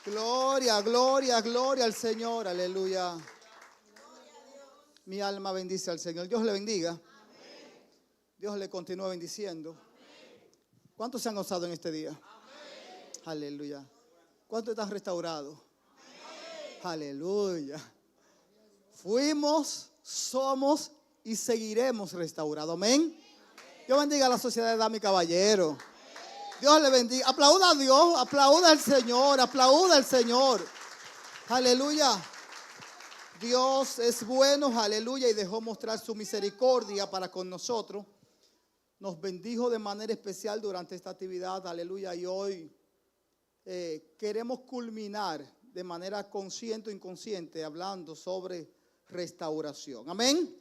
Gloria, gloria, gloria al Señor, aleluya. Mi alma bendice al Señor. Dios le bendiga. Dios le continúe bendiciendo. ¿Cuántos se han gozado en este día? Aleluya. ¿Cuántos están restaurados? Aleluya. Fuimos, somos y seguiremos restaurados. Amén. Dios bendiga a la sociedad de damas y caballeros. Dios le bendiga. Aplauda a Dios, aplauda al Señor, aplauda al Señor. Aleluya. Dios es bueno, aleluya, y dejó mostrar su misericordia para con nosotros. Nos bendijo de manera especial durante esta actividad, aleluya, y hoy queremos culminar de manera consciente o inconsciente hablando sobre restauración. Amén.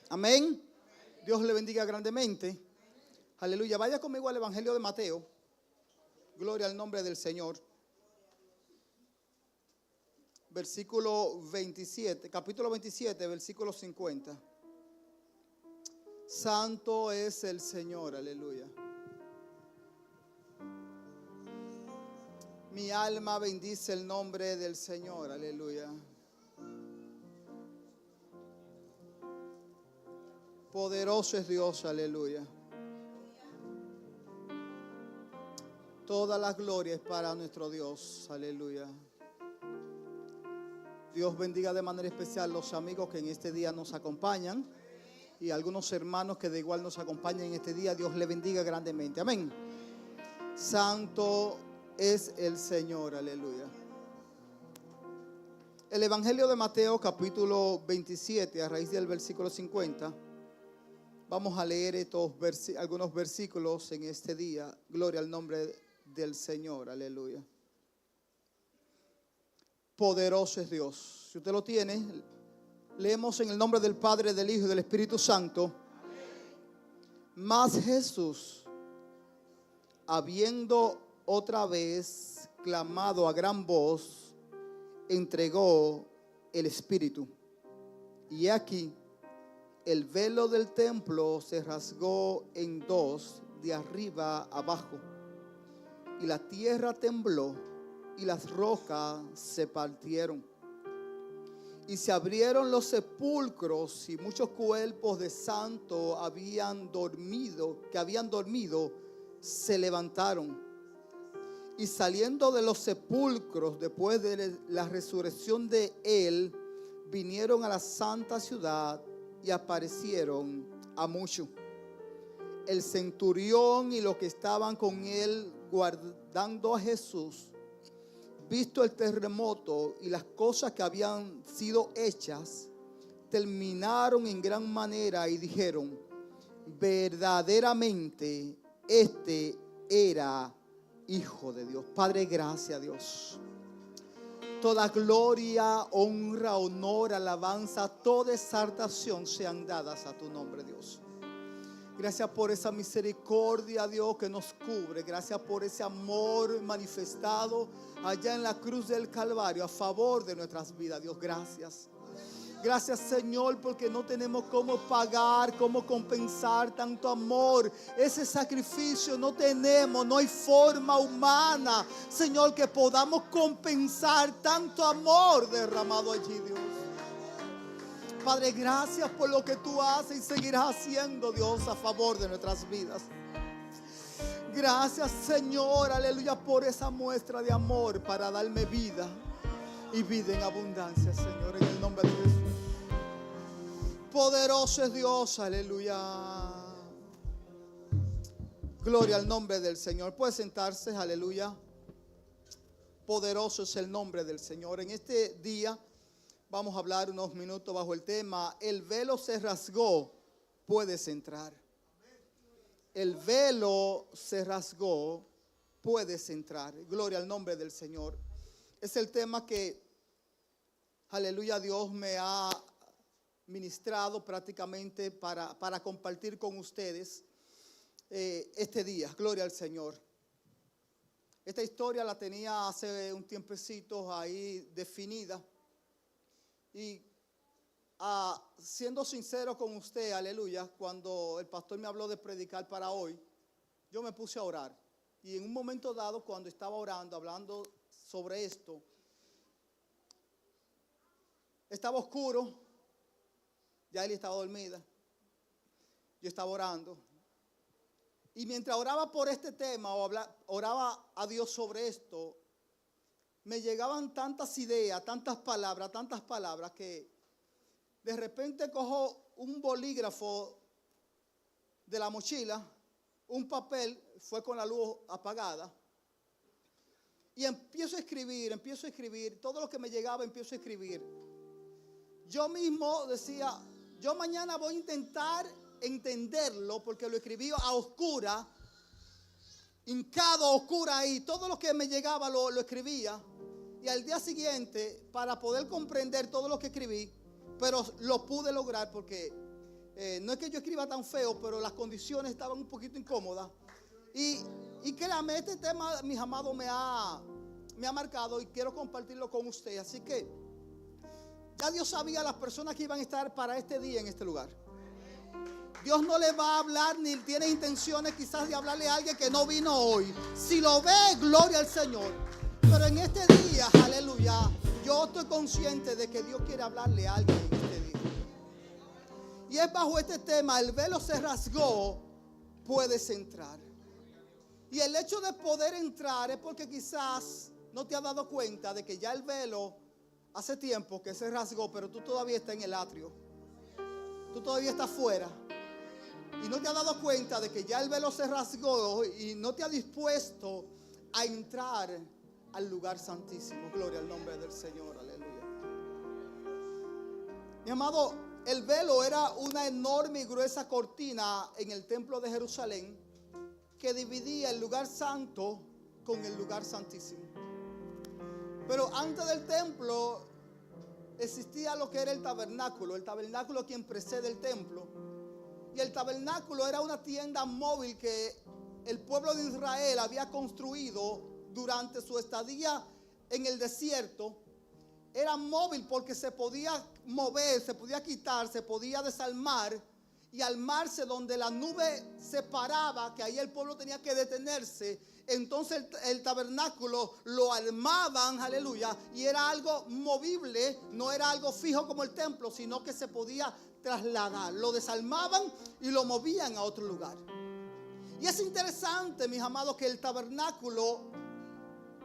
Amén. Dios le bendiga grandemente. Aleluya. Vaya conmigo al Evangelio de Mateo. Gloria al nombre del Señor. Versículo 27, capítulo 27, versículo 50. Santo es el Señor, aleluya. Mi alma bendice el nombre del Señor, aleluya. Poderoso es Dios, aleluya. Toda la gloria es para nuestro Dios, aleluya. Dios bendiga de manera especial los amigos que en este día nos acompañan y algunos hermanos que de igual nos acompañan en este día. Dios le bendiga grandemente. Amén. Santo es el Señor. Aleluya. El Evangelio de Mateo capítulo 27 a raíz del versículo 50. Vamos a leer algunos versículos en este día. Gloria al nombre del Señor. Aleluya. Poderoso es Dios. Si usted lo tiene, leemos en el nombre del Padre, del Hijo y del Espíritu Santo. Mas Jesús, habiendo otra vez clamado a gran voz, entregó el Espíritu. Y aquí el velo del templo se rasgó en dos, de arriba abajo, y la tierra tembló y las rocas se partieron. Y se abrieron los sepulcros, y muchos cuerpos de santos que habían dormido, se levantaron. Y saliendo de los sepulcros, después de la resurrección de él, vinieron a la santa ciudad y aparecieron a muchos. El centurión y los que estaban con él guardando a Jesús, visto el terremoto y las cosas que habían sido hechas, terminaron en gran manera y dijeron: verdaderamente este era Hijo de Dios. Padre, gracias a Dios. Toda gloria, honra, honor, alabanza, toda exaltación sean dadas a tu nombre, Dios. Gracias por esa misericordia, Dios, que nos cubre. Gracias por ese amor manifestado allá en la cruz del Calvario a favor de nuestras vidas, Dios. Gracias. Gracias, Señor, porque no tenemos cómo pagar, cómo compensar tanto amor. Ese sacrificio no tenemos, no hay forma humana, Señor, que podamos compensar tanto amor derramado allí, Dios. Padre, gracias por lo que tú haces y seguirás haciendo, Dios, a favor de nuestras vidas. Gracias, Señor, aleluya, por esa muestra de amor para darme vida y vida en abundancia, Señor, en el nombre de Jesús. Poderoso es Dios, aleluya. Gloria al nombre del Señor. Puede sentarse, aleluya. Poderoso es el nombre del Señor. En este día vamos a hablar unos minutos bajo el tema: el velo se rasgó, puedes entrar. El velo se rasgó, puedes entrar. Gloria al nombre del Señor. Es el tema que, aleluya, Dios me ha ministrado prácticamente para compartir con ustedes este día. Gloria al Señor. Esta historia la tenía hace un tiempecito ahí definida. Y siendo sincero con usted, aleluya, cuando el pastor me habló de predicar para hoy, yo me puse a orar. Y en un momento dado, cuando estaba orando, hablando sobre esto. Estaba oscuro, Yaeli estaba dormida, yo estaba orando. Y mientras oraba por este tema o oraba a Dios sobre esto, me llegaban tantas ideas, tantas palabras que de repente cojo un bolígrafo de la mochila, un papel, fue con la luz apagada, y empiezo a escribir, todo lo que me llegaba empiezo a escribir. Yo mismo decía, yo mañana voy a intentar entenderlo, porque lo escribí a oscura, hincado a oscura ahí, todo lo que me llegaba lo escribía, y al día siguiente, para poder comprender todo lo que escribí, pero lo pude lograr porque no es que yo escriba tan feo, pero las condiciones estaban un poquito incómodas. Y créame, este tema, mis amados, me ha marcado y quiero compartirlo con usted. Así que ya Dios sabía las personas que iban a estar para este día en este lugar. Dios no le va a hablar ni tiene intenciones quizás de hablarle a alguien que no vino hoy. Si lo ve, gloria al Señor. Pero en este día, aleluya, yo estoy consciente de que Dios quiere hablarle a alguien en este día. Y es bajo este tema, el velo se rasgó, puedes entrar. Y el hecho de poder entrar es porque quizás no te has dado cuenta de que ya el velo hace tiempo que se rasgó, pero tú todavía estás en el atrio. Tú todavía estás fuera. Y no te has dado cuenta de que ya el velo se rasgó y no te has dispuesto a entrar al lugar santísimo. Gloria al nombre del Señor, aleluya. Mi amado, el velo era una enorme y gruesa cortina en el templo de Jerusalén que dividía el lugar santo con el lugar santísimo. Pero antes del templo existía lo que era el tabernáculo quien precede el templo. Y el tabernáculo era una tienda móvil que el pueblo de Israel había construido durante su estadía en el desierto. Era móvil porque se podía mover, se podía quitar, se podía desarmar y armarse donde la nube se paraba, que ahí el pueblo tenía que detenerse. Entonces el tabernáculo lo armaban, aleluya, y era algo movible, no era algo fijo como el templo, sino que se podía trasladar. Lo desarmaban y lo movían a otro lugar. Y es interesante, mis amados, que el tabernáculo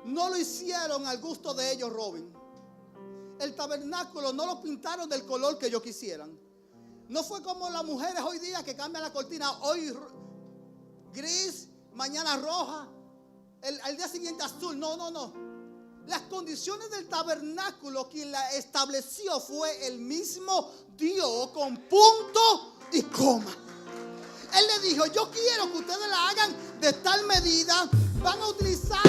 no lo hicieron al gusto de ellos, Robin. El tabernáculo no lo pintaron del color que ellos quisieran. No fue como las mujeres hoy día que cambian la cortina, hoy gris, mañana roja, al día siguiente azul. No. Las condiciones del tabernáculo, quien la estableció fue el mismo Dios, con punto y coma. Él le dijo, yo quiero que ustedes la hagan de tal medida, van a utilizar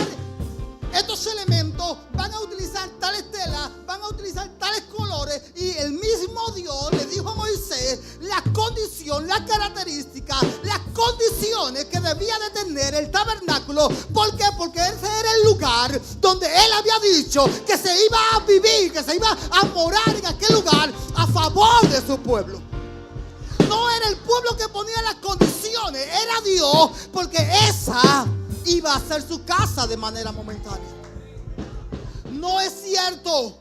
estos elementos, van a utilizar tales telas, van a utilizar tales colores. Y el mismo Dios le dijo a Moisés la condición, la característica, las condiciones que debía de tener el tabernáculo. ¿Por qué? Porque ese era el lugar donde él había dicho que se iba a vivir, que se iba a morar en aquel lugar a favor de su pueblo. No era el pueblo que ponía las condiciones, era Dios, porque esa iba a ser su casa de manera momentánea. No es cierto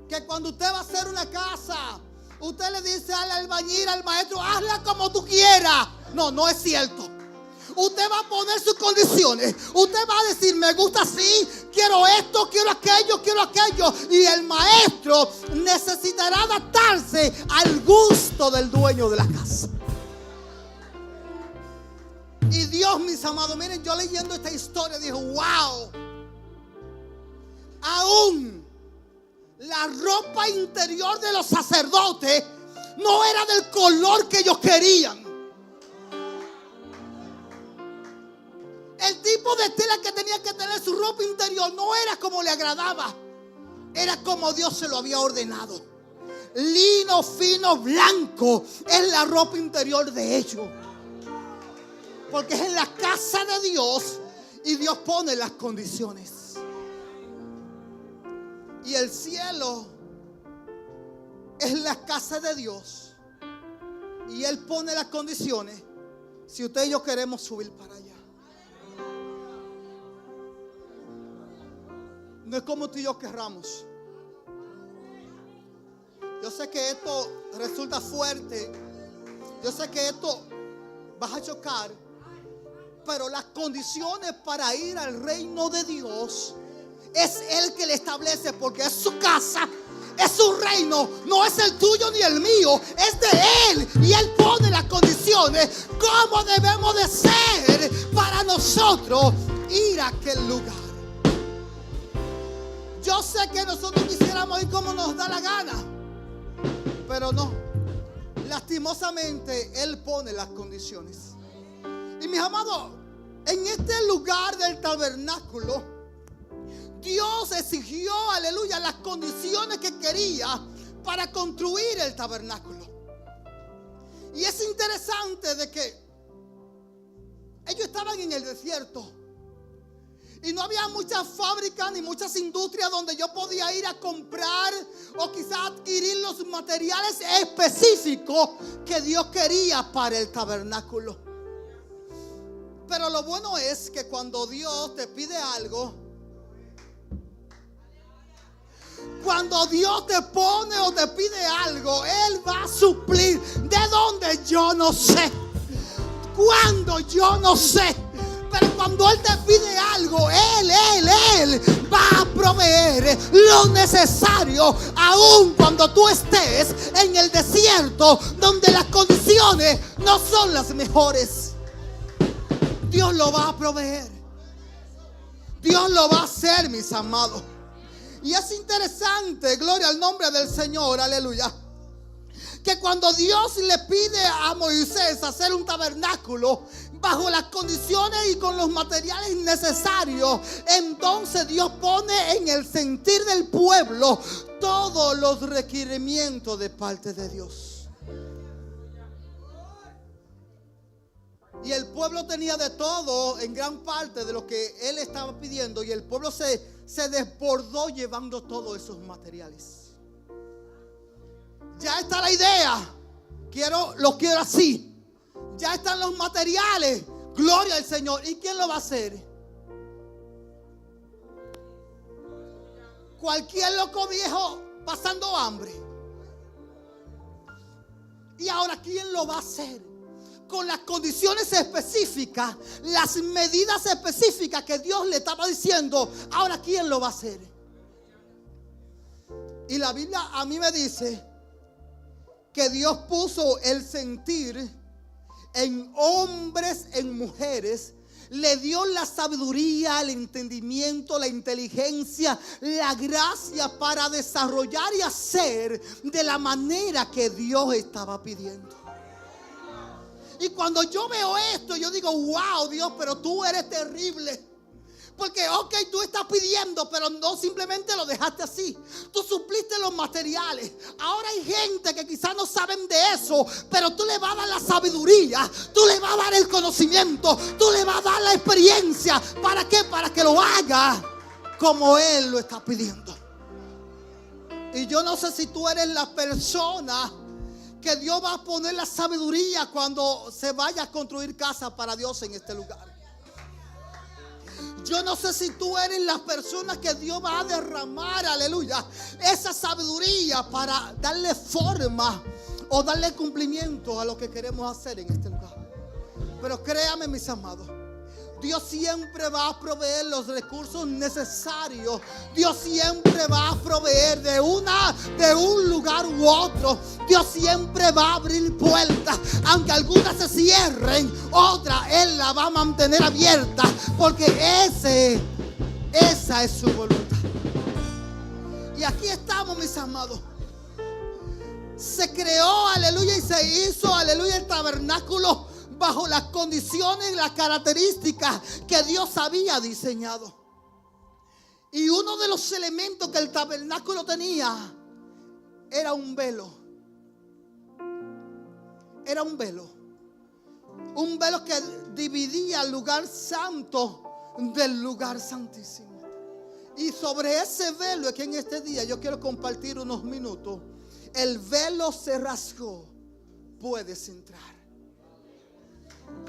que cuando usted va a hacer una casa, usted le dice al albañil, al maestro, hazla como tú quieras. No es cierto. Usted va a poner sus condiciones. Usted va a decir, me gusta así, quiero esto, quiero aquello. Y el maestro necesitará adaptarse al gusto del dueño de la casa. Y Dios, mis amados, miren, yo leyendo esta historia dije, wow. Aún la ropa interior de los sacerdotes no era del color que ellos querían. El tipo de tela que tenía que tener su ropa interior no era como le agradaba, era como Dios se lo había ordenado. Lino fino blanco es la ropa interior de ellos, porque es en la casa de Dios y Dios pone las condiciones. Y el cielo es la casa de Dios y Él pone las condiciones si usted y yo queremos subir para allá. no es como tú y yo querramos. Yo sé que esto resulta fuerte. Yo sé que esto va a chocar. Pero las condiciones para ir al reino de Dios es Él que le establece, porque es su casa, es su reino, no es el tuyo ni el mío, es de Él. Y Él pone las condiciones, cómo debemos de ser para nosotros ir a aquel lugar. Yo sé que nosotros quisiéramos ir como nos da la gana, pero no, lastimosamente Él pone las condiciones. Y mis amados, en este lugar del tabernáculo, Dios exigió, aleluya, las condiciones que quería para construir el tabernáculo. Y es interesante de que ellos estaban en el desierto y no había muchas fábricas ni muchas industrias donde yo podía ir a comprar o quizás adquirir los materiales específicos que Dios quería para el tabernáculo. Pero lo bueno es que cuando Dios te pide algo, cuando Dios te pone o te pide algo, Él va a suplir. ¿De dónde? Yo no sé. ¿Cuándo? Yo no sé. Pero cuando Él te pide algo, Él va a proveer lo necesario, aun cuando tú estés en el desierto, donde las condiciones no son las mejores. Dios lo va a proveer. Dios lo va a hacer, mis amados. Y es interesante, gloria al nombre del Señor, aleluya, que cuando Dios le pide a Moisés hacer un tabernáculo bajo las condiciones y con los materiales necesarios, entonces Dios pone en el sentir del pueblo todos los requerimientos de parte de Dios. Y el pueblo tenía de todo, en gran parte de lo que él estaba pidiendo. Y el pueblo se desbordó llevando todos esos materiales. Ya está la idea. Lo quiero así. Ya están los materiales. Gloria al Señor. ¿Y quién lo va a hacer? Cualquier loco viejo pasando hambre. Y ahora, ¿quién lo va a hacer? Con las condiciones específicas, las medidas específicas que Dios le estaba diciendo. Ahora, ¿quién lo va a hacer? Y la Biblia a mí me dice que Dios puso el sentir en hombres, en mujeres. Le dio la sabiduría, el entendimiento, la inteligencia, la gracia para desarrollar y hacer de la manera que Dios estaba pidiendo. Y cuando yo veo esto, yo digo, wow, Dios, pero tú eres terrible. Porque, ok, tú estás pidiendo, pero no simplemente lo dejaste así. Tú supliste los materiales. Ahora hay gente que quizás no saben de eso, pero tú le vas a dar la sabiduría, tú le vas a dar el conocimiento, tú le vas a dar la experiencia. ¿Para qué? Para que lo haga como Él lo está pidiendo. Y yo no sé si tú eres la persona que Dios va a poner la sabiduría cuando se vaya a construir casa para Dios en este lugar. Yo no sé si tú eres la persona que Dios va a derramar, aleluya, esa sabiduría para darle forma o darle cumplimiento a lo que queremos hacer en este lugar. Pero créame, mis amados, Dios siempre va a proveer los recursos necesarios. Dios siempre va a proveer de un lugar u otro. Dios siempre va a abrir puertas. Aunque algunas se cierren, otras Él la va a mantener abierta. Porque esa es su voluntad. Y aquí estamos, mis amados. Se creó, aleluya, y se hizo, aleluya, el tabernáculo bajo las condiciones y las características que Dios había diseñado. Y uno de los elementos que el tabernáculo tenía era un velo. Era un velo. Un velo que dividía el lugar santo del lugar santísimo. Y sobre ese velo es que en este día yo quiero compartir unos minutos. El velo se rasgó. Puedes entrar.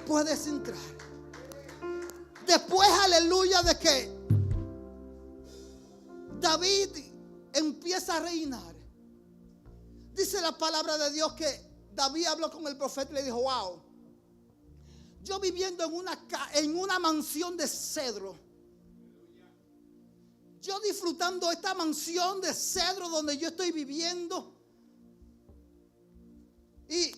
Puedes entrar. Después, aleluya, de que David empieza a reinar, dice la palabra de Dios que David habló con el profeta y le dijo: wow, yo viviendo en una mansión de cedro, yo disfrutando esta mansión de cedro donde yo estoy viviendo, y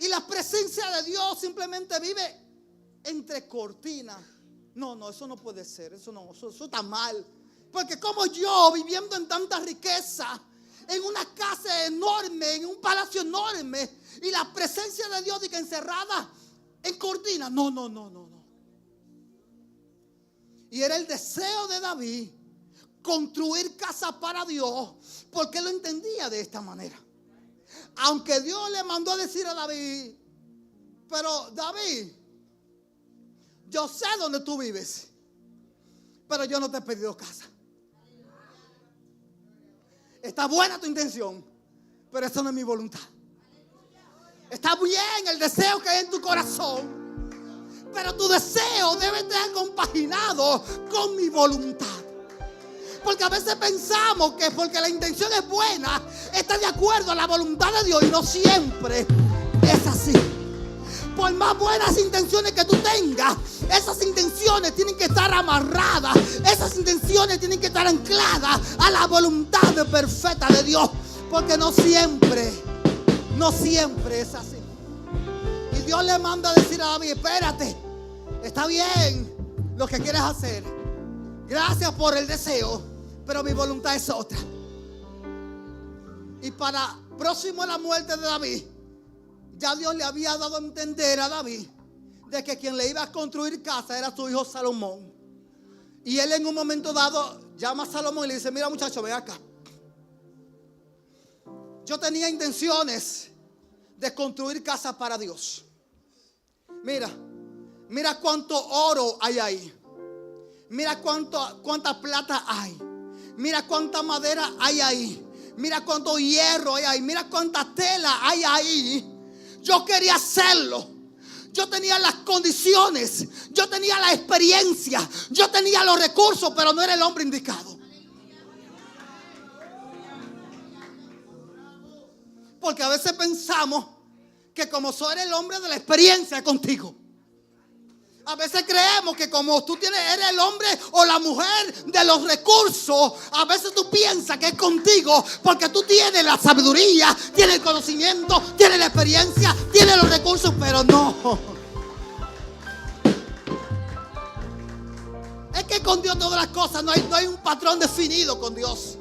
la presencia de Dios simplemente vive entre cortinas. No, eso no puede ser, eso está mal. Porque como yo, viviendo en tanta riqueza, en una casa enorme, en un palacio enorme, y la presencia de Dios diga encerrada en cortinas. No. Y era el deseo de David construir casa para Dios, porque él lo entendía de esta manera. Aunque Dios le mandó a decir a David: pero David, yo sé dónde tú vives, pero yo no te he pedido casa. Está buena tu intención, pero eso no es mi voluntad. Está bien el deseo que hay en tu corazón, pero tu deseo debe estar compaginado con mi voluntad. Porque a veces pensamos que porque la intención es buena, está de acuerdo a la voluntad de Dios, y no siempre es así. Por más buenas intenciones que tú tengas, esas intenciones tienen que estar amarradas, esas intenciones tienen que estar ancladas a la voluntad perfecta de Dios. Porque no siempre es así. Y Dios le manda a decir a David: espérate, está bien lo que quieres hacer, gracias por el deseo, pero mi voluntad es otra. Y para próximo a la muerte de David, ya Dios le había dado a entender a David de que quien le iba a construir casa era su hijo Salomón. Y él en un momento dado llama a Salomón y le dice: mira, muchacho, ven acá. Yo tenía intenciones de construir casa para Dios. Mira cuánto oro hay ahí. Mira cuánta plata hay. Mira cuánta madera hay ahí. Mira cuánto hierro hay ahí. Mira cuánta tela hay ahí. Yo quería hacerlo. Yo tenía las condiciones, yo tenía la experiencia, yo tenía los recursos, pero no era el hombre indicado. Porque a veces pensamos que como soy el hombre de la experiencia contigo. A veces creemos que como tú eres el hombre o la mujer de los recursos, a veces tú piensas que es contigo porque tú tienes la sabiduría, tienes el conocimiento, tienes la experiencia, tienes los recursos, pero no. Es que con Dios todas las cosas no hay un patrón definido con Dios.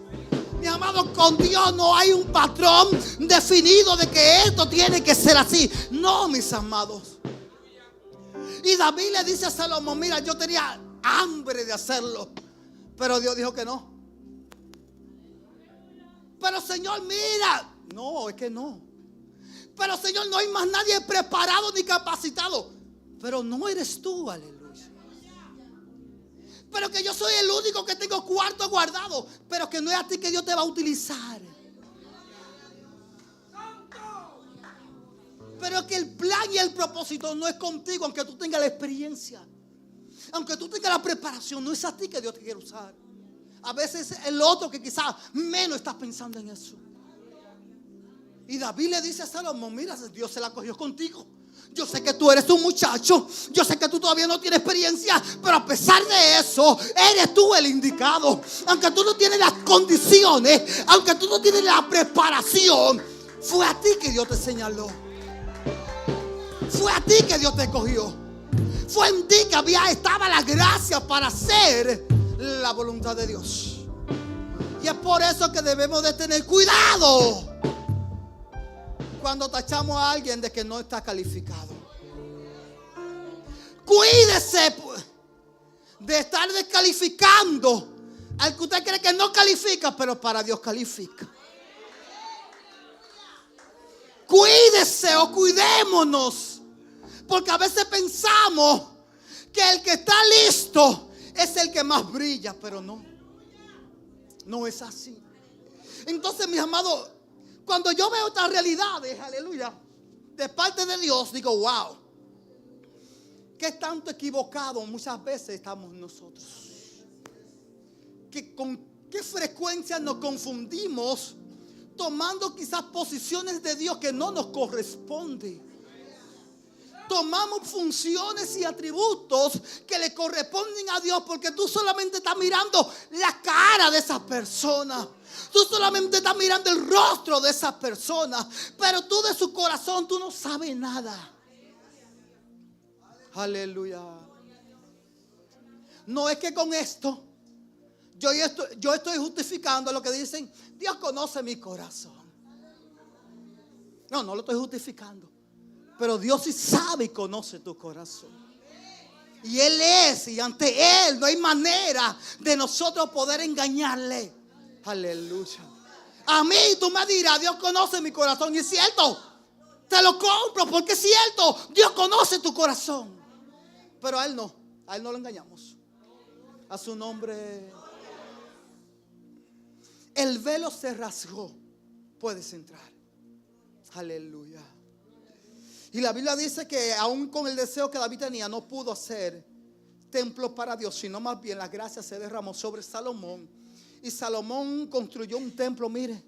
Mi amado, con Dios no hay un patrón definido de que esto tiene que ser así. No, mis amados. Y David le dice a Salomón: mira, yo tenía hambre de hacerlo, pero Dios dijo que no. Pero Señor, mira, no, es que no. Pero Señor, no hay más nadie preparado ni capacitado. Pero no eres tú, aleluya. Pero que yo soy el único que tengo cuarto guardado, pero que no es a ti que Dios te va a utilizar. Pero que el plan y el propósito no es contigo, aunque tú tengas la experiencia, aunque tú tengas la preparación, no es a ti que Dios te quiere usar. A veces es el otro que quizás menos está pensando en eso. Y David le dice a Salomón: mira, Dios se la cogió contigo. Yo sé que tú eres un muchacho, yo sé que tú todavía no tienes experiencia, pero a pesar de eso, eres tú el indicado. Aunque tú no tienes las condiciones, aunque tú no tienes la preparación, fue a ti que Dios te señaló. Fue a ti que Dios te escogió. Fue en ti que estaba la gracia para hacer la voluntad de Dios. Y es por eso que debemos de tener cuidado cuando tachamos a alguien de que no está calificado. Cuídese de estar descalificando al que usted cree que no califica, pero para Dios califica. Cuídese o cuidémonos, porque a veces pensamos que el que está listo es el que más brilla, pero no es así. Entonces, mis amados, cuando yo veo estas realidades, aleluya, de parte de Dios, digo: wow, qué tanto equivocado muchas veces estamos nosotros. que con qué frecuencia nos confundimos tomando quizás posiciones de Dios que no nos corresponden. Tomamos funciones y atributos que le corresponden a Dios porque tú solamente estás mirando la cara de esa persona. Tú solamente estás mirando el rostro de esa persona, pero tú de su corazón tú no sabes nada. Aleluya. No es que con esto yo estoy justificando lo que dicen, Dios conoce mi corazón. No lo estoy justificando. Pero Dios sí sabe y conoce tu corazón. Y Él es, y ante Él no hay manera de nosotros poder engañarle. Aleluya. A mí tú me dirás, Dios conoce mi corazón. Y es cierto, te lo compro porque es cierto, Dios conoce tu corazón. Pero a Él no lo engañamos. A su nombre. El velo se rasgó. Puedes entrar. Aleluya. Y la Biblia dice que aún con el deseo que David tenía, no pudo hacer templo para Dios, sino más bien la gracia se derramó sobre Salomón. Y Salomón construyó un templo, mire.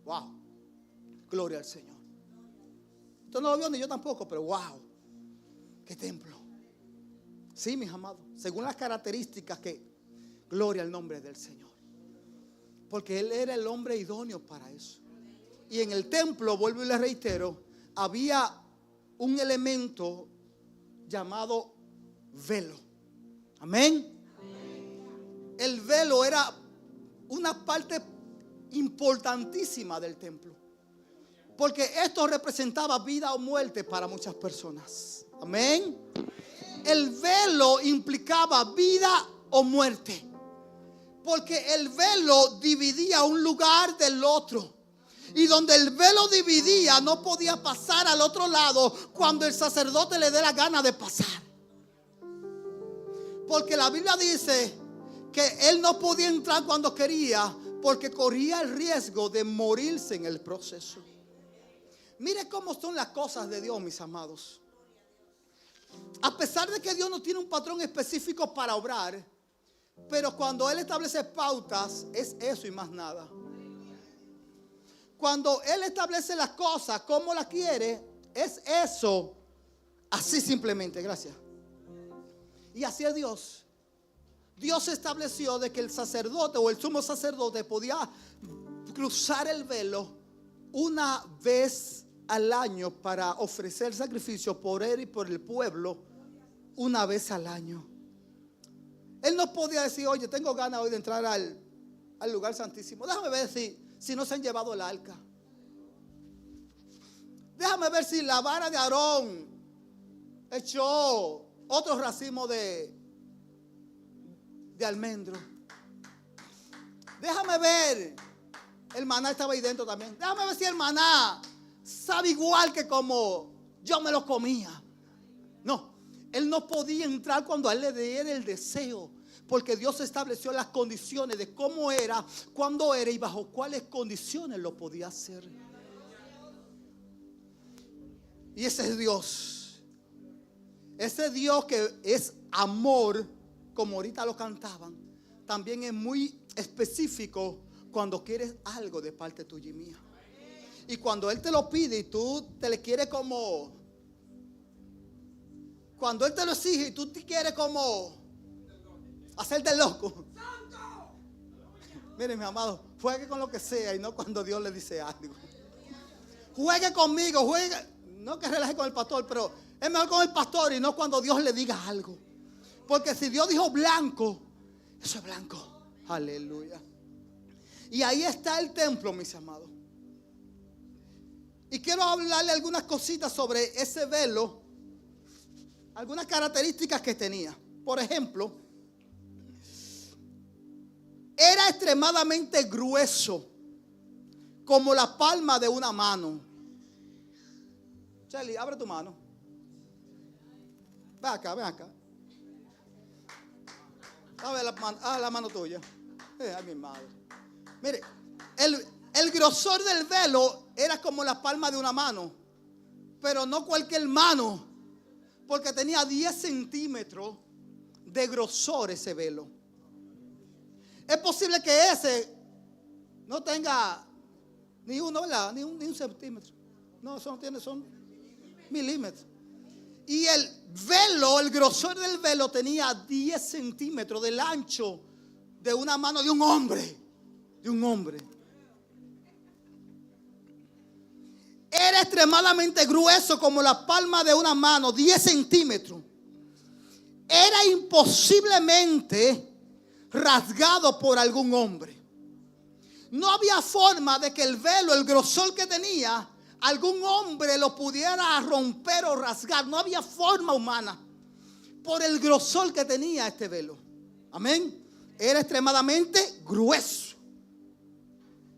Wow. Gloria al Señor. Usted no lo vio ni yo tampoco, pero wow. Qué templo. Sí, mis amados. Según las características que, gloria al nombre del Señor. Porque Él era el hombre idóneo para eso. Y en el templo, vuelvo y le reitero, había un elemento llamado velo. Amén. El velo era una parte importantísima del templo, porque esto representaba vida o muerte para muchas personas. Amén. El velo implicaba vida o muerte, porque el velo dividía un lugar del otro. Y donde el velo dividía, no podía pasar al otro lado cuando el sacerdote le dé la gana de pasar. Porque la Biblia dice que él no podía entrar cuando quería, porque corría el riesgo de morirse en el proceso. Mire cómo son las cosas de Dios, mis amados. A pesar de que Dios no tiene un patrón específico para obrar, pero cuando Él establece pautas, es eso y más nada. Cuando Él establece las cosas como las quiere, es eso, así simplemente. Gracias. Y así es Dios. Dios estableció de que el sacerdote o el sumo sacerdote podía cruzar el velo una vez al año para ofrecer sacrificio por él y por el pueblo una vez al año. Él no podía decir, oye, tengo ganas hoy de entrar al lugar santísimo. Déjame ver si no se han llevado el arca. Déjame ver si la vara de Aarón echó otro racimo de almendro. Déjame ver. El maná estaba ahí dentro también. Déjame ver si el maná sabe igual que como yo me lo comía. No, él no podía entrar cuando a él le diera el deseo, porque Dios estableció las condiciones de cómo era, cuándo era y bajo cuáles condiciones lo podía hacer. Y ese es Dios. Ese Dios que es amor, como ahorita lo cantaban, también es muy específico cuando quieres algo de parte tuya y mía. Y cuando Él te lo pide y tú te le quieres como, cuando Él te lo exige y tú te quieres como hacerte loco. Miren, mi amado, juegue con lo que sea y no cuando Dios le dice algo. Juegue conmigo, juegue. No que relaje con el pastor, pero es mejor con el pastor y no cuando Dios le diga algo. Porque si Dios dijo blanco, eso es blanco. Aleluya. Y ahí está el templo, mis amados. Y quiero hablarle algunas cositas sobre ese velo, algunas características que tenía. Por ejemplo, era extremadamente grueso, como la palma de una mano. Charlie, abre tu mano. Ven acá, ven acá. A ver la mano tuya. Ay, mi madre. Mire, el grosor del velo era como la palma de una mano, pero no cualquier mano, porque tenía 10 centímetros de grosor ese velo. Es posible que ese no tenga ni uno, ¿verdad? Ni un centímetro. No, eso no tiene, son milímetros. Y el velo, el grosor del velo tenía 10 centímetros del ancho de una mano de un hombre. De un hombre. Era extremadamente grueso como la palma de una mano, 10 centímetros. Era imposiblemente rasgado por algún hombre. No había forma de que el velo, el grosor que tenía, algún hombre lo pudiera romper o rasgar. No había forma humana por el grosor que tenía este velo. Amén. Era extremadamente grueso,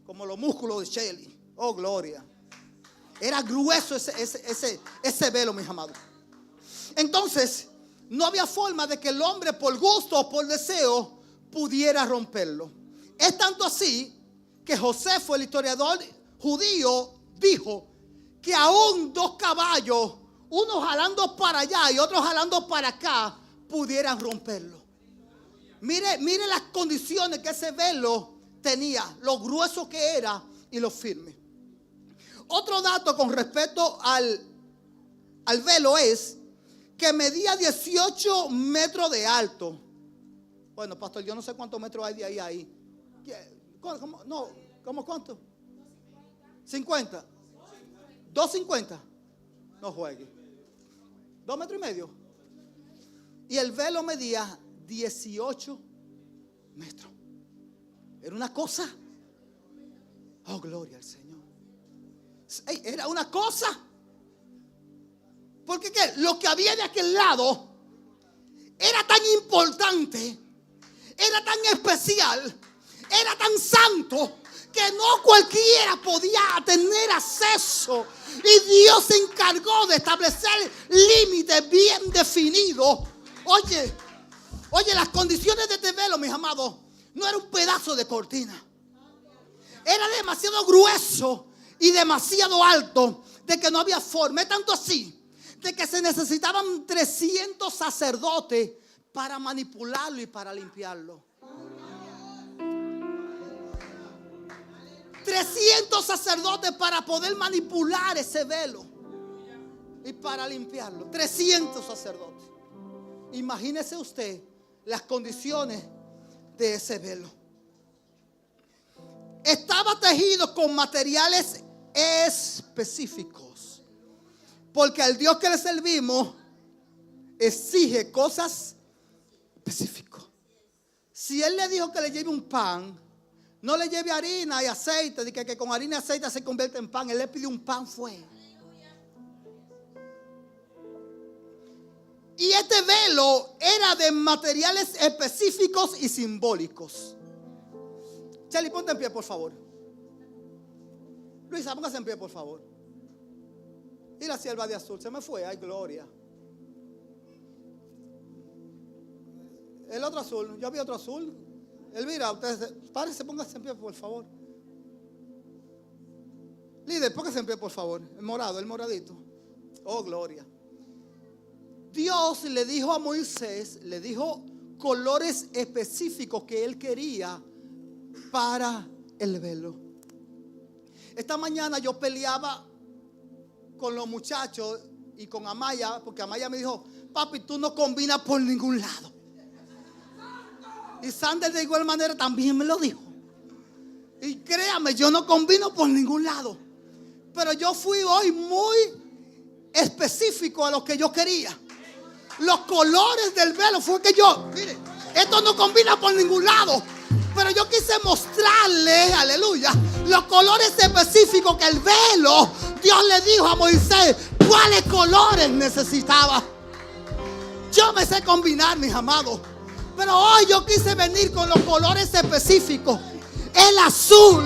como los músculos de Shelly. Oh, gloria. Era grueso ese velo, mis amados. Entonces, no había forma de que el hombre, por gusto o por deseo, pudiera romperlo. Es tanto así que Josefo, el historiador judío, dijo que aún dos caballos, uno jalando para allá y otro jalando para acá, pudieran romperlo. Mire las condiciones que ese velo tenía, lo grueso que era y lo firme. Otro dato con respecto al velo es que medía 18 metros de alto. Bueno, pastor, yo no sé cuántos metros hay de ahí a ahí. ¿Cómo cuánto? 50. 2.50. No juegue. 2 metros y medio. Y el velo medía 18 metros. Era una cosa. Oh, gloria al Señor. Era una cosa. Porque ¿qué? Lo que había de aquel lado era tan importante, era tan especial, era tan santo, que no cualquiera podía tener acceso. Y Dios se encargó de establecer límites bien definidos. Oye, las condiciones de este velo, mis amados, no era un pedazo de cortina. Era demasiado grueso y demasiado alto, de que no había forma. Es tanto así de que se necesitaban 300 sacerdotes para manipularlo y para limpiarlo. 300 sacerdotes para poder manipular ese velo y para limpiarlo. 300 sacerdotes. Imagínese usted las condiciones de ese velo. Estaba tejido con materiales específicos, porque al Dios que le servimos exige cosas específicas. Si Él le dijo que le lleve un pan, no le lleve harina y aceite, de que con harina y aceite se convierte en pan. Él le pidió un pan, fue. Y este velo era de materiales específicos y simbólicos. Charlie, ponte en pie, por favor. Luisa, póngase en pie, por favor. Y la sierva de azul, se me fue, ay, gloria. El otro azul, yo vi otro azul. Elvira, ustedes, párese, póngase en pie, por favor. Líder, póngase en pie, por favor. El morado, el moradito. Oh, gloria. Dios le dijo a Moisés, le dijo colores específicos que él quería para el velo. Esta mañana yo peleaba con los muchachos y con Amaya, porque Amaya me dijo: papi, tú no combinas por ningún lado. Y Sander de igual manera también me lo dijo. Y créame, yo no combino por ningún lado. Pero yo fui hoy muy específico a lo que yo quería. Los colores del velo fue que yo, mire, esto no combina por ningún lado. Pero yo quise mostrarle, aleluya, los colores específicos que el velo, Dios le dijo a Moisés cuáles colores necesitaba. Yo me sé combinar, mis amados, pero hoy yo quise venir con los colores específicos. El azul,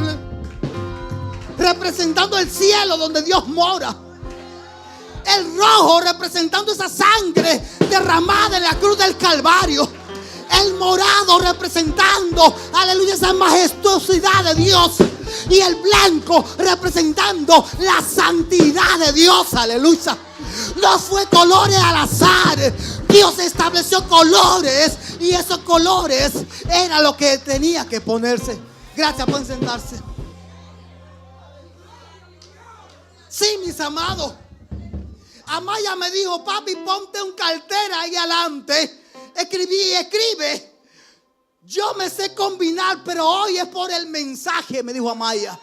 representando el cielo donde Dios mora. El rojo, representando esa sangre derramada en la cruz del Calvario. El morado, representando, aleluya, esa majestuosidad de Dios. Y el blanco, representando la santidad de Dios, aleluya. No fue colores al azar. Dios estableció colores y esos colores era lo que tenía que ponerse. Gracias, pueden sentarse. Sí, mis amados. Amaya me dijo: papi, ponte un cartel ahí adelante. Escribí y escribe. Yo me sé combinar, pero hoy es por el mensaje, me dijo Amaya.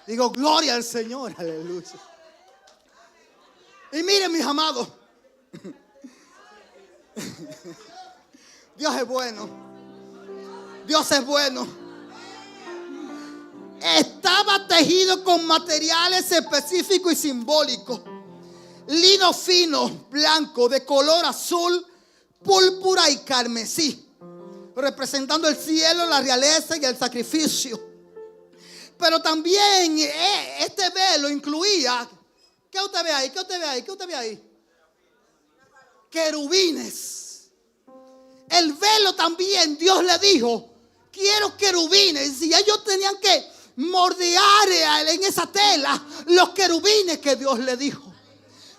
Digo, gloria al Señor, aleluya. Y miren, mis amados, Dios es bueno. Dios es bueno. Estaba tejido con materiales específicos y simbólicos. Lino fino, blanco, de color azul, púrpura y carmesí, representando el cielo, la realeza y el sacrificio. Pero también este velo incluía, ¿qué usted ve ahí? ¿Qué usted ve ahí? ¿Qué usted ve ahí? Querubines. El velo también, Dios le dijo: quiero querubines. Y ellos tenían que moldear en esa tela los querubines que Dios le dijo.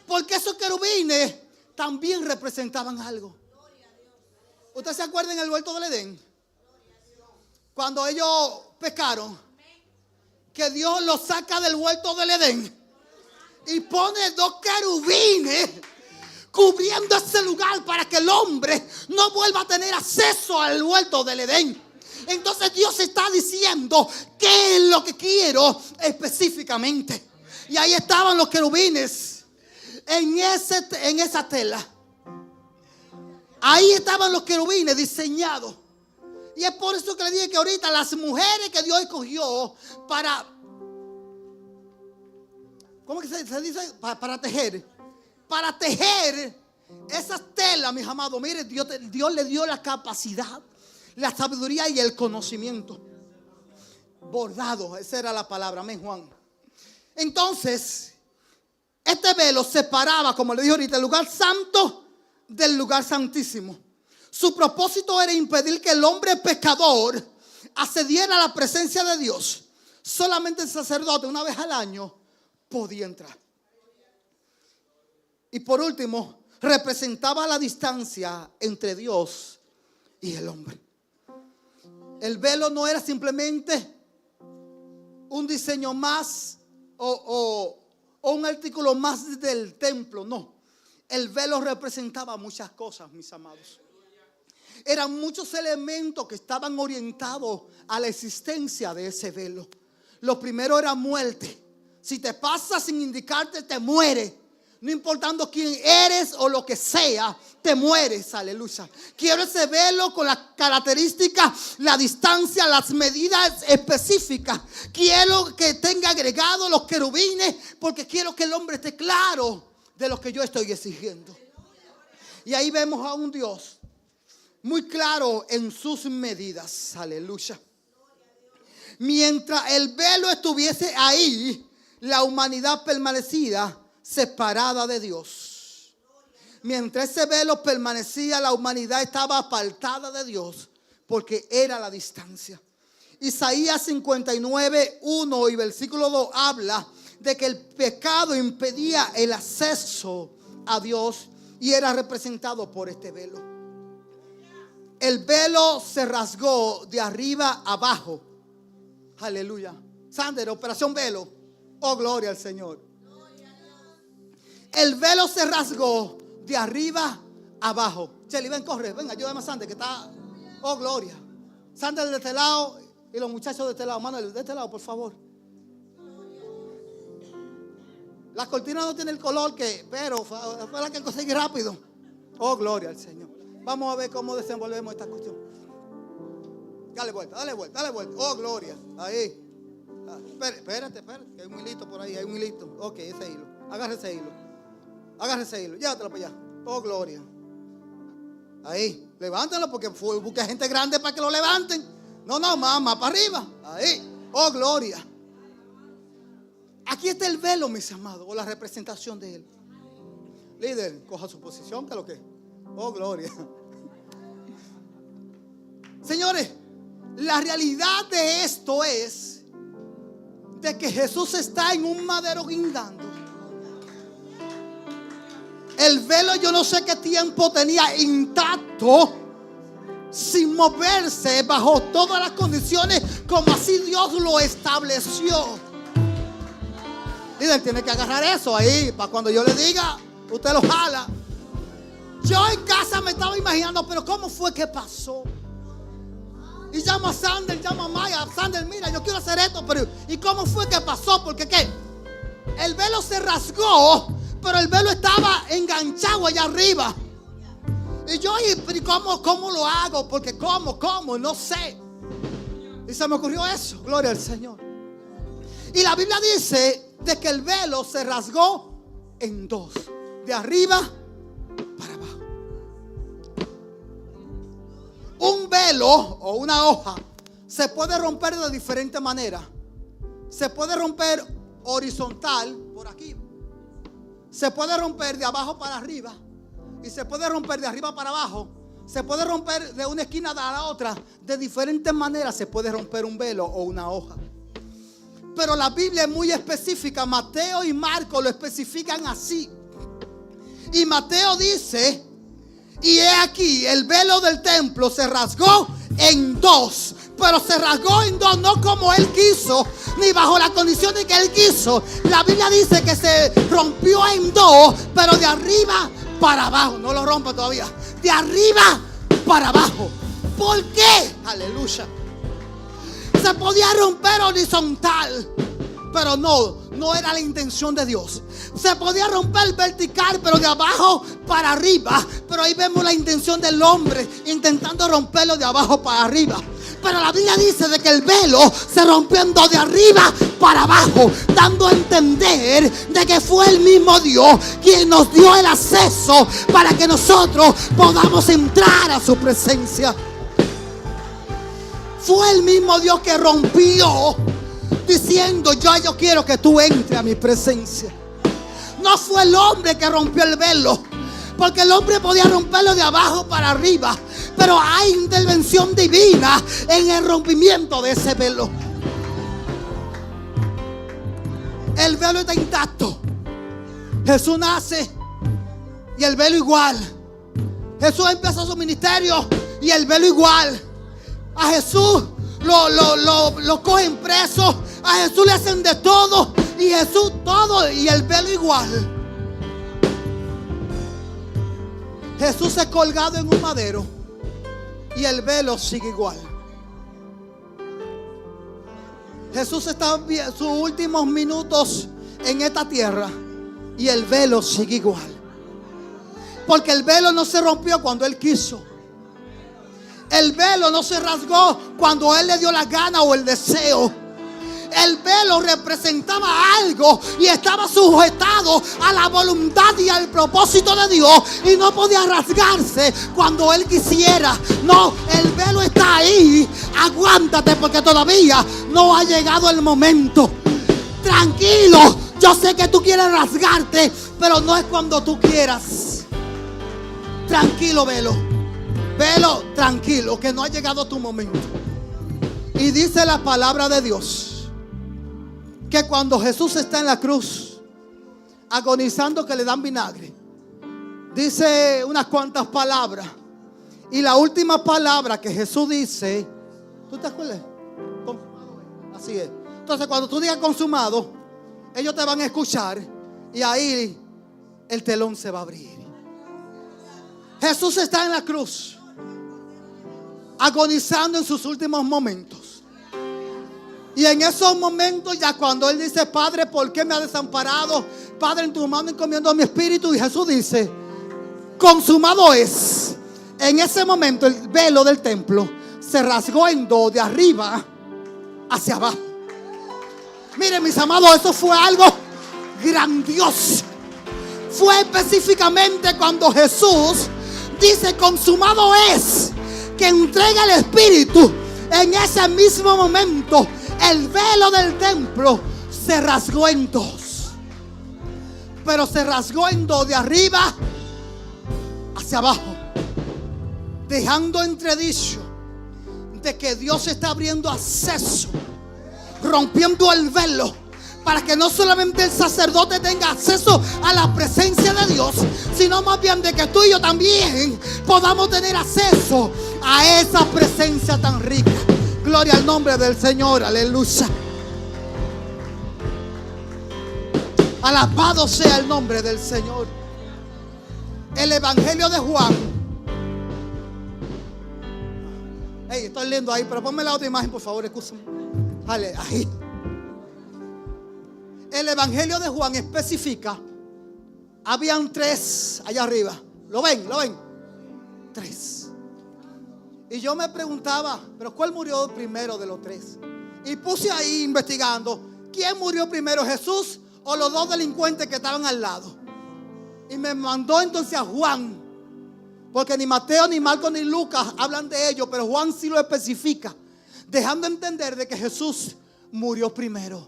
Porque esos querubines también representaban algo. ¿Usted se acuerda en el huerto del Edén? Cuando ellos pecaron, que Dios los saca del huerto del Edén y pone dos querubines cubriendo ese lugar para que el hombre no vuelva a tener acceso al huerto del Edén. Entonces Dios está diciendo: ¿qué es lo que quiero específicamente? Y ahí estaban los querubines en esa tela. Ahí estaban los querubines diseñados. Y es por eso que le dije que ahorita las mujeres que Dios escogió para, ¿cómo que se dice? Para tejer. Para tejer esas telas, mis amados. Mire, Dios le dio la capacidad, la sabiduría y el conocimiento. Bordado, esa era la palabra, amén, Juan. Entonces, este velo separaba, como le dije ahorita, el lugar santo del lugar santísimo. Su propósito era impedir que el hombre pecador accediera a la presencia de Dios. Solamente el sacerdote, una vez al año, podía entrar. Y por último, representaba la distancia entre Dios y el hombre. El velo no era simplemente un diseño más o un artículo más del templo, no. El velo representaba muchas cosas, mis amados. Eran muchos elementos que estaban orientados a la existencia de ese velo. Lo primero era muerte. Si te pasa sin indicarte, te mueres. No importando quién eres o lo que sea, te mueres, aleluya. Quiero ese velo con las características, la distancia, las medidas específicas. Quiero que tenga agregado los querubines, porque quiero que el hombre esté claro de lo que yo estoy exigiendo. Y ahí vemos a un Dios muy claro en sus medidas, aleluya. Mientras el velo estuviese ahí, la humanidad permanecía separada de Dios. Mientras ese velo permanecía, la humanidad estaba apartada de Dios, porque era la distancia. Isaías 59, 1 y versículo 2 habla de que el pecado impedía el acceso a Dios y era representado por este velo. El velo se rasgó de arriba abajo. Aleluya. Sander, operación velo. Oh, gloria al Señor. El velo se rasgó de arriba abajo. Chely, ven, corre, ven, ayúdame a Sander que está. Oh, gloria. Sander de este lado y los muchachos de este lado. Manuel, de este lado, por favor. La cortina no tiene el color pero fue la que conseguí rápido. Oh, gloria al Señor. Vamos a ver cómo desenvolvemos esta cuestión. Dale vuelta, dale vuelta, dale vuelta. Oh, gloria. Ahí. Espérate, que hay un hilito por ahí, hay un hilito. Ok, ese hilo. Agarra ese hilo. Llévatelo para allá. Oh, gloria. Ahí. Levántalo porque busca gente grande para que lo levanten. No, más para arriba. Ahí. Oh, gloria. Aquí está el velo, mis amados, o la representación de él. Líder, coja su posición, que es lo que. Oh, gloria. Señores, la realidad de esto es de que Jesús está en un madero guindando. El velo yo no sé qué tiempo tenía intacto, sin moverse, bajo todas las condiciones como así Dios lo estableció. Líder, tiene que agarrar eso ahí para cuando yo le diga, usted lo jala. Yo en casa me estaba imaginando, pero ¿cómo fue que pasó? Y llamo a Sander, llamo a Maya. Sander, mira, yo quiero hacer esto, pero ¿y cómo fue que pasó? Porque ¿qué? El velo se rasgó, pero el velo estaba enganchado allá arriba. Y yo, ¿y cómo lo hago? Porque ¿cómo? No sé. Y se me ocurrió eso, gloria al Señor. Y la Biblia dice de que el velo se rasgó en dos, de arriba para abajo. Un velo o una hoja se puede romper de diferentes maneras. Se puede romper horizontal por aquí. Se puede romper de abajo para arriba. Y se puede romper de arriba para abajo. Se puede romper de una esquina a la otra. De diferentes maneras se puede romper un velo o una hoja. Pero la Biblia es muy específica. Mateo y Marcos lo especifican así. Y Mateo dice: y he aquí, el velo del templo se rasgó en dos. Pero se rasgó en dos, no como él quiso, ni bajo las condiciones que él quiso. La Biblia dice que se rompió en dos, pero de arriba para abajo. No lo rompa todavía. De arriba para abajo. ¿Por qué? Aleluya. Se podía romper horizontal, pero no era la intención de Dios. Se podía romper vertical, pero de abajo para arriba. Pero ahí vemos la intención del hombre intentando romperlo de abajo para arriba. Pero la Biblia dice de que el velo se rompió en dos, de arriba para abajo, dando a entender de que fue el mismo Dios quien nos dio el acceso para que nosotros podamos entrar a su presencia. Fue el mismo Dios que rompió, diciendo: yo quiero que tú entres a mi presencia. No fue el hombre que rompió el velo, porque el hombre podía romperlo de abajo para arriba, pero hay intervención divina en el rompimiento de ese velo. El velo está intacto. Jesús nace y el velo igual. Jesús empezó su ministerio y el velo igual. A Jesús lo cogen preso. A Jesús le hacen de todo. Y Jesús todo y el velo igual. Jesús es colgado en un madero y el velo sigue igual. Jesús está en sus últimos minutos en esta tierra y el velo sigue igual. Porque el velo no se rompió cuando Él quiso. El velo no se rasgó cuando Él le dio la gana o el deseo. El velo representaba algo y estaba sujetado a la voluntad y al propósito de Dios, y no podía rasgarse cuando Él quisiera. No, el velo está ahí. Aguántate, porque todavía no ha llegado el momento. Tranquilo, yo sé que tú quieres rasgarte, pero no es cuando tú quieras. Tranquilo, velo. Velo, tranquilo, que no ha llegado tu momento. Y dice la palabra de Dios que cuando Jesús está en la cruz agonizando, que le dan vinagre, dice unas cuantas palabras. Y la última palabra que Jesús dice, ¿tú te acuerdas? Así es. Entonces cuando tú digas consumado, ellos te van a escuchar y ahí el telón se va a abrir. Jesús está en la cruz agonizando en sus últimos momentos. Y en esos momentos, ya cuando Él dice: Padre, ¿por qué me has desamparado? Padre, en tu mano encomiendo mi espíritu. Y Jesús dice: consumado es. En ese momento el velo del templo se rasgó en dos, de arriba hacia abajo. Miren, mis amados, eso fue algo grandioso. Fue específicamente cuando Jesús dice: consumado es, que entrega el espíritu. En ese mismo momento el velo del templo se rasgó en dos. Pero se rasgó en dos, de arriba hacia abajo, dejando entredicho de que Dios está abriendo acceso, rompiendo el velo, para que no solamente el sacerdote tenga acceso a la presencia de Dios, sino más bien de que tú y yo también podamos tener acceso a esa presencia tan rica. Gloria al nombre del Señor, aleluya. Alabado sea el nombre del Señor. El Evangelio de Juan. Hey, estoy leyendo ahí, pero ponme la otra imagen, por favor, escúchame. Vale, ahí. El Evangelio de Juan especifica. Habían 3 allá arriba. ¿Lo ven? 3. Y yo me preguntaba, ¿pero cuál murió primero de los 3? Y puse ahí investigando, ¿quién murió primero, Jesús o los 2 delincuentes que estaban al lado? Y me mandó entonces a Juan, porque ni Mateo, ni Marcos, ni Lucas hablan de ello, pero Juan sí lo especifica, dejando entender de que Jesús murió primero,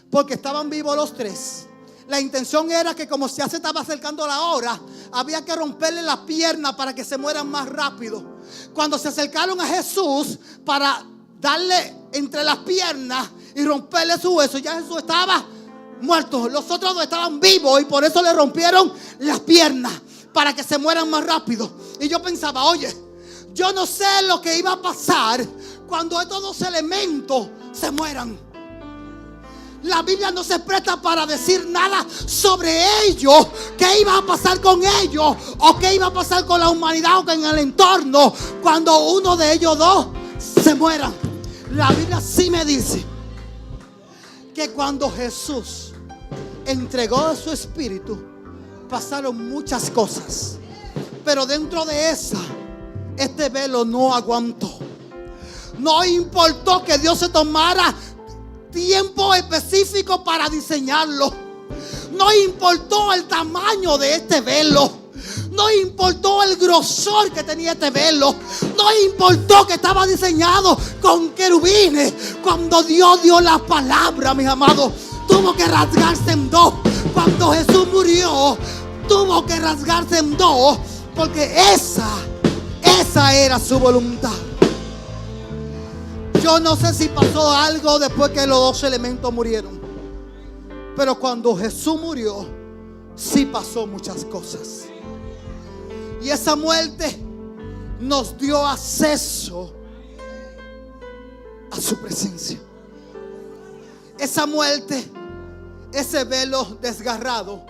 porque estaban vivos los 3. La intención era que como ya se estaba acercando la hora, había que romperle las piernas para que se mueran más rápido. Cuando se acercaron a Jesús para darle entre las piernas y romperle su hueso, ya Jesús estaba muerto. Los otros 2 estaban vivos y por eso le rompieron las piernas, para que se mueran más rápido. Y yo pensaba, oye, yo no sé lo que iba a pasar cuando estos 2 elementos se mueran. La Biblia no se presta para decir nada sobre ellos, qué iba a pasar con ellos o qué iba a pasar con la humanidad o con el entorno cuando uno de ellos 2 se mueran. La Biblia sí me dice que cuando Jesús entregó su espíritu, pasaron muchas cosas, pero dentro de esa, este velo no aguantó. No importó que Dios se tomara tiempo específico para diseñarlo. No importó el tamaño de este velo. No importó el grosor que tenía este velo. No importó que estaba diseñado con querubines. Cuando Dios dio la palabra, mis amados, tuvo que rasgarse en 2. Cuando Jesús murió, tuvo que rasgarse en 2, porque esa era su voluntad. Yo no sé si pasó algo después que los 2 elementos murieron, pero cuando Jesús murió, sí pasó muchas cosas. Y esa muerte nos dio acceso a su presencia. Esa muerte, ese velo desgarrado,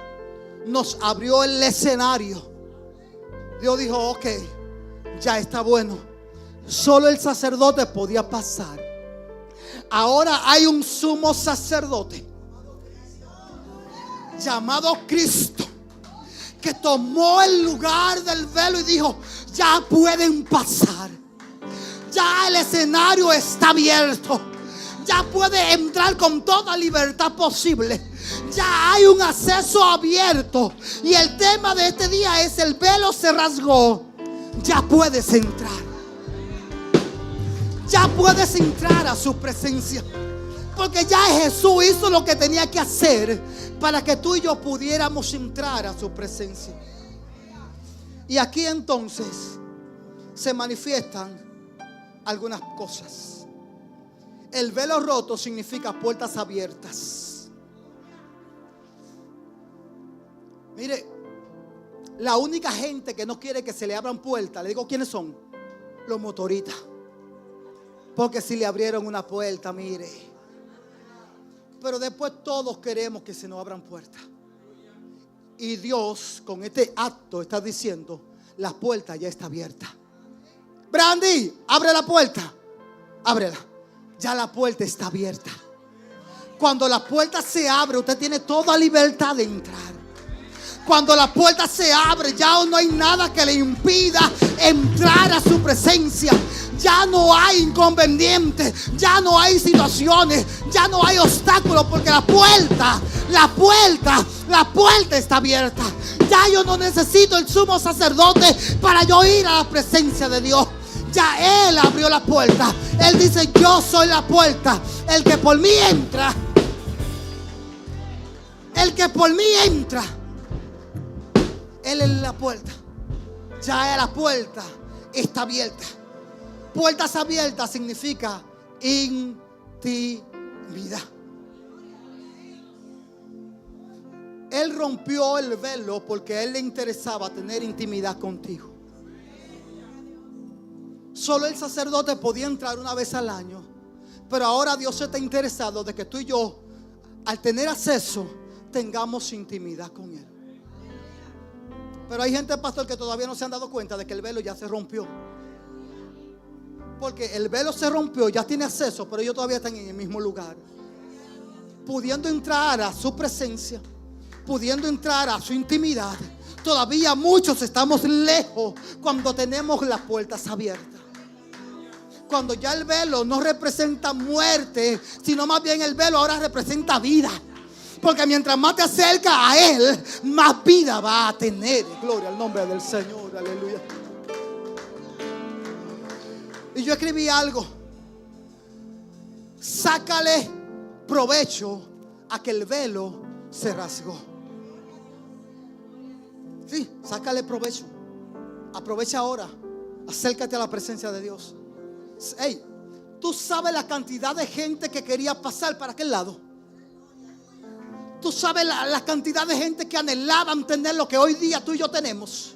nos abrió el escenario. Dios dijo, ok, ya está bueno. Solo el sacerdote podía pasar. Ahora hay un sumo sacerdote llamado Cristo, que tomó el lugar del velo y dijo, ya pueden pasar. Ya el escenario está abierto. Ya puede entrar con toda libertad posible. Ya hay un acceso abierto. Y el tema de este día es: el velo se rasgó. Ya puedes entrar. Ya puedes entrar a su presencia, porque ya Jesús hizo lo que tenía que hacer para que tú y yo pudiéramos entrar a su presencia. Y aquí entonces se manifiestan algunas cosas. El velo roto significa puertas abiertas. Mire, la única gente que no quiere que se le abran puertas, le digo quiénes son: los motoristas. Porque si le abrieron una puerta, mire. Pero después todos queremos que se nos abran puertas. Y Dios con este acto está diciendo: la puerta ya está abierta. Brandy, abre la puerta. Ábrela. Ya la puerta está abierta. Cuando la puerta se abre, usted tiene toda libertad de entrar. Cuando la puerta se abre, ya no hay nada que le impida entrar a su presencia. Ya no hay inconvenientes, ya no hay situaciones, ya no hay obstáculos, porque la puerta está abierta. Ya yo no necesito el sumo sacerdote para yo ir a la presencia de Dios. Ya Él abrió la puerta. Él dice: yo soy la puerta. El que por mí entra, Él es la puerta. Ya la puerta está abierta. Puertas abiertas significa intimidad. Él rompió el velo porque a Él le interesaba tener intimidad contigo. Solo el sacerdote podía entrar una vez al año, pero ahora Dios está interesado de que tú y yo, al tener acceso, tengamos intimidad con Él. Pero hay gente, pastor, que todavía no se han dado cuenta de que el velo ya se rompió. Porque el velo se rompió, ya tiene acceso, pero ellos todavía están en el mismo lugar, pudiendo entrar a su presencia, pudiendo entrar a su intimidad. Todavía muchos estamos lejos cuando tenemos las puertas abiertas. Cuando ya el velo no representa muerte, sino más bien el velo ahora representa vida. Porque mientras más te acercas a Él, más vida va a tener. Gloria al nombre del Señor, aleluya. Y yo escribí algo: sácale provecho a que el velo se rasgó. Sí, sácale provecho. Aprovecha ahora. Acércate a la presencia de Dios. Hey, tú sabes la cantidad de gente que quería pasar para aquel lado. Tú sabes la cantidad de gente que anhelaban tener lo que hoy día tú y yo tenemos.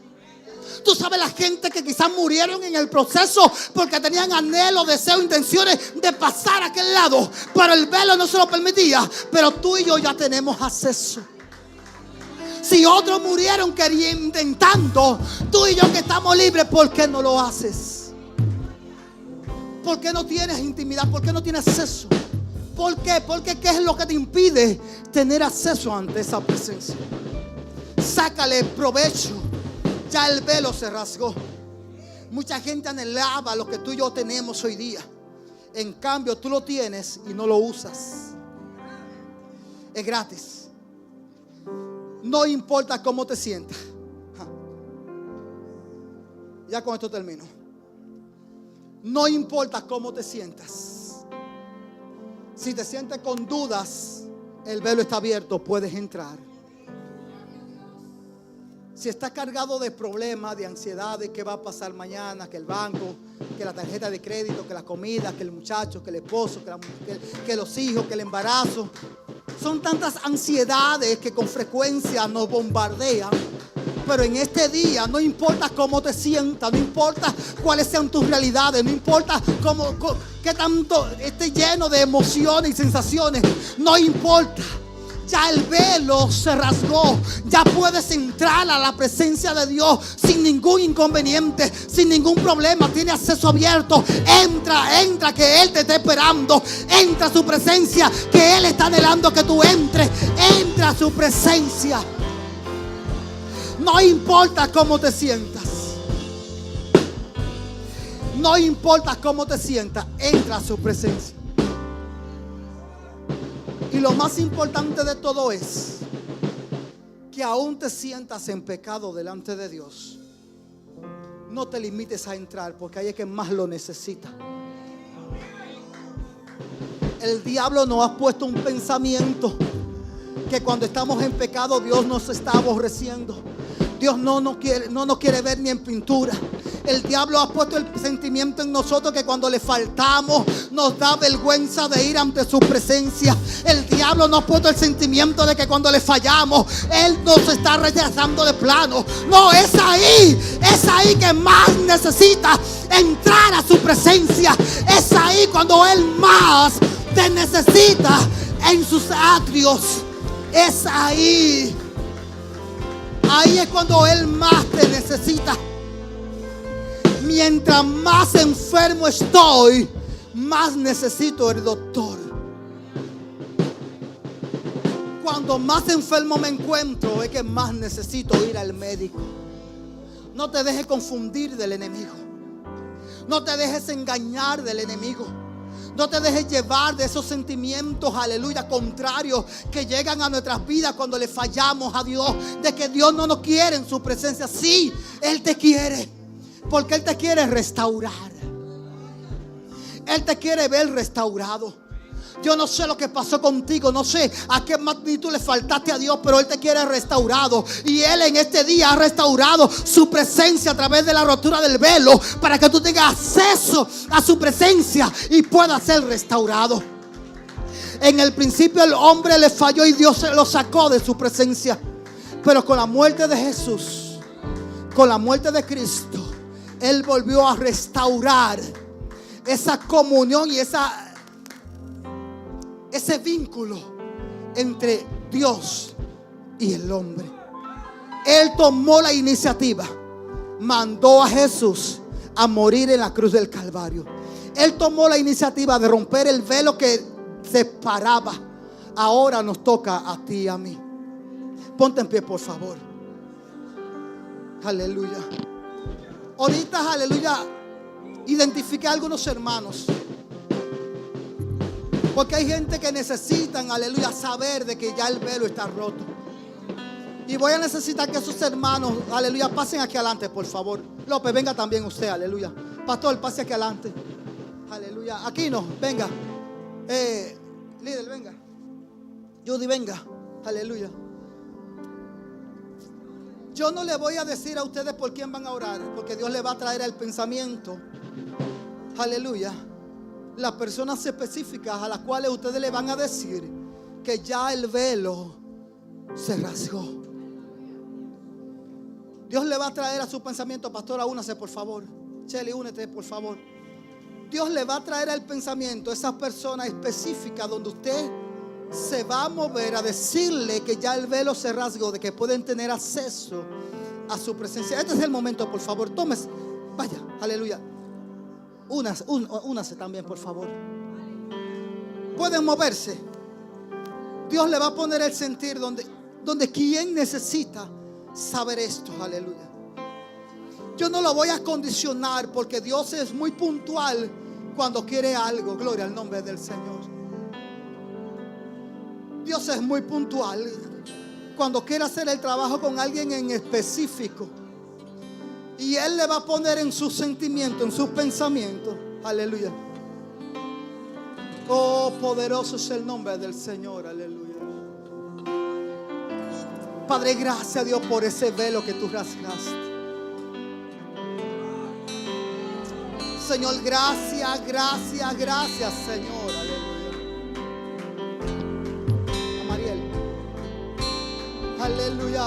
Tú sabes la gente que quizás murieron en el proceso porque tenían anhelo, deseo, intenciones de pasar a aquel lado, pero el velo no se lo permitía. Pero tú y yo ya tenemos acceso. Si otros murieron intentando, tú y yo que estamos libres, ¿por qué no lo haces? ¿Por qué no tienes intimidad? ¿Por qué no tienes acceso? ¿Por qué? Porque ¿qué es lo que te impide tener acceso ante esa presencia? Sácale provecho. Ya el velo se rasgó. Mucha gente anhelaba lo que tú y yo tenemos hoy día. En cambio, tú lo tienes y no lo usas. Es gratis. No importa cómo te sientas. Ya con esto termino. No importa cómo te sientas. Si te sientes con dudas, el velo está abierto, puedes entrar. Si estás cargado de problemas, de ansiedad, de qué va a pasar mañana, que el banco, que la tarjeta de crédito, que la comida, que el muchacho, que el esposo, que los hijos, que el embarazo. Son tantas ansiedades que con frecuencia nos bombardean. Pero en este día no importa cómo te sientas, no importa cuáles sean tus realidades, no importa qué tanto esté lleno de emociones y sensaciones, no importa. Ya el velo se rasgó. Ya puedes entrar a la presencia de Dios sin ningún inconveniente, sin ningún problema. Tiene acceso abierto. Entra, que Él te está esperando. Entra a su presencia, que Él está anhelando que tú entres. Entra a su presencia. No importa cómo te sientas. No importa cómo te sientas. Entra a su presencia. Y lo más importante de todo es que aún te sientas en pecado delante de Dios, no te limites a entrar, porque ahí es que más lo necesita. El diablo nos ha puesto un pensamiento que cuando estamos en pecado Dios nos está aborreciendo. Dios no nos quiere ver ni en pintura. El diablo ha puesto el sentimiento en nosotros que cuando le faltamos nos da vergüenza de ir ante su presencia. El diablo nos ha puesto el sentimiento de que cuando le fallamos Él nos está rechazando de plano. No, es ahí que más necesita entrar a su presencia. Es ahí cuando Él más te necesita en sus atrios. Es ahí. Ahí es cuando Él más te necesita. Mientras más enfermo estoy, más necesito el doctor. Cuando más enfermo me encuentro, es que más necesito ir al médico. No te dejes confundir del enemigo. No te dejes engañar del enemigo. No te dejes llevar de esos sentimientos, aleluya, contrarios que llegan a nuestras vidas cuando le fallamos a Dios. De que Dios no nos quiere en su presencia. Sí, Él te quiere. Porque Él te quiere restaurar. Él te quiere ver restaurado. Yo no sé lo que pasó contigo, no sé a qué magnitud le faltaste a Dios, pero Él te quiere restaurado. Y Él en este día ha restaurado su presencia a través de la rotura del velo, para que tú tengas acceso a su presencia y puedas ser restaurado. En el principio el hombre le falló y Dios se lo sacó de su presencia. Pero con la muerte de Jesús, con la muerte de Cristo, Él volvió a restaurar esa comunión y ese vínculo entre Dios y el hombre. Él tomó la iniciativa, mandó a Jesús a morir en la cruz del Calvario. Él tomó la iniciativa de romper el velo que separaba. Ahora nos toca a ti y a mí. Ponte en pie, por favor. Aleluya. Ahorita, aleluya, identifiqué a algunos hermanos, porque hay gente que necesitan, aleluya, saber de que ya el velo está roto. Y voy a necesitar que esos hermanos, aleluya, pasen aquí adelante, por favor. López, venga también usted, aleluya. Pastor, pase aquí adelante. Aleluya. Aquino, venga. Líder, venga. Judy, venga. Aleluya. Yo no le voy a decir a ustedes por quién van a orar, porque Dios le va a traer al pensamiento, aleluya, las personas específicas a las cuales ustedes le van a decir que ya el velo se rasgó. Dios le va a traer a su pensamiento. Pastora, únase por favor. Chely, únete por favor. Dios le va a traer al pensamiento esas personas específicas donde usted se va a mover a decirle que ya el velo se rasgó, de que pueden tener acceso a su presencia. Este es el momento, por favor. Tómese, vaya, aleluya. Únase también, por favor. Pueden moverse. Dios le va a poner el sentir donde quien necesita saber esto, aleluya. Yo no lo voy a condicionar, porque Dios es muy puntual cuando quiere algo. Gloria al nombre del Señor. Dios es muy puntual cuando quiere hacer el trabajo con alguien en específico. Y Él le va a poner en sus sentimientos, en sus pensamientos. Aleluya. Oh, poderoso es el nombre del Señor. Aleluya. Padre, gracias, Dios, por ese velo que tú rasgaste. Señor, gracias, gracias, gracias, Señor. Aleluya. Aleluya.